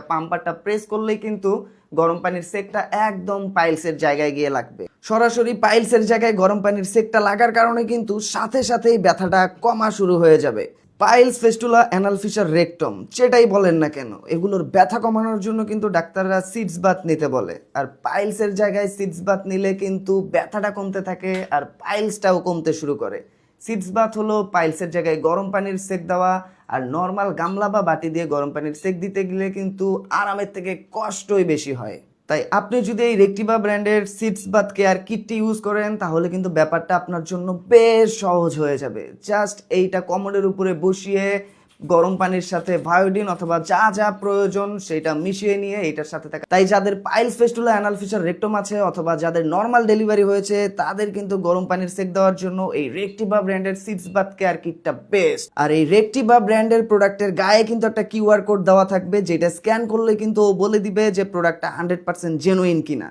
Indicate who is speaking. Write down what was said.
Speaker 1: পাম্পারটা press করলেই কিন্তু গরম পানির সেকটা একদম পাইলসের জায়গায় গিয়ে লাগবে। সরাসরি পাইলসের জায়গায় গরম পানির সেকটা লাগার কারণে কিন্তু সাথে সাথেই ব্যথাটা কমা শুরু হয়ে যাবে। পাইলস, ফেস্টুলা, অ্যানাল ফিশার, রেকটম যেটাই বলেন না কেন, এগুলোর ব্যথা কমানোর জন্য কিন্তু ডাক্তাররা সিডস বাথ নিতে বলে। আর পাইলসের জায়গায় সিডস বাথ নিলে কিন্তু ব্যথাটা কমতে থাকে আর পাইলসটাও কমতে শুরু করে। সিডস বাথ হলো পাইলসের জায়গায় গরম পানির সেক দেওয়া, আর নর্মাল গামলা বা বাটি দিয়ে গরম পানির সেক দিতে গেলে কিন্তু আরামের থেকে কষ্টই বেশি হয়। তাই আপনি যদি এই রেক্টিভা ব্র্যান্ডের সিডস বাথ কেয়ার কিটটি ইউজ করেন তাহলে কিন্তু ব্যাপারটা আপনার জন্য বেশ সহজ হয়ে যাবে। জাস্ট এইটা কমোডের উপরে বসিয়ে গরম পানির সাথে ভায়োডিন অথবা যা যা প্রয়োজন সেটা মিশিয়ে নিয়ে এটার সাথে থাকা। তাই যাদের পাইলস, ফেস্টুলা, অ্যানাল ফিশার, রেক্টম আছে অথবা যাদের নর্মাল ডেলিভারি হয়েছে তাদের কিন্তু গরম পানির সেক দেওয়ার জন্য এই রেক্টিভা ব্র্যান্ডের সিডস বাথ কেয়ার কিটটা বেস্ট। আর এই রেক্টিভা ব্র্যান্ডের প্রোডাক্টের গায়ে কিন্তু একটা কিউআর কোড দেওয়া থাকবে, যেটা স্ক্যান করলে কিন্তু ও বলে দিবে যে প্রোডাক্টটা 100% জেনুইন কিনা।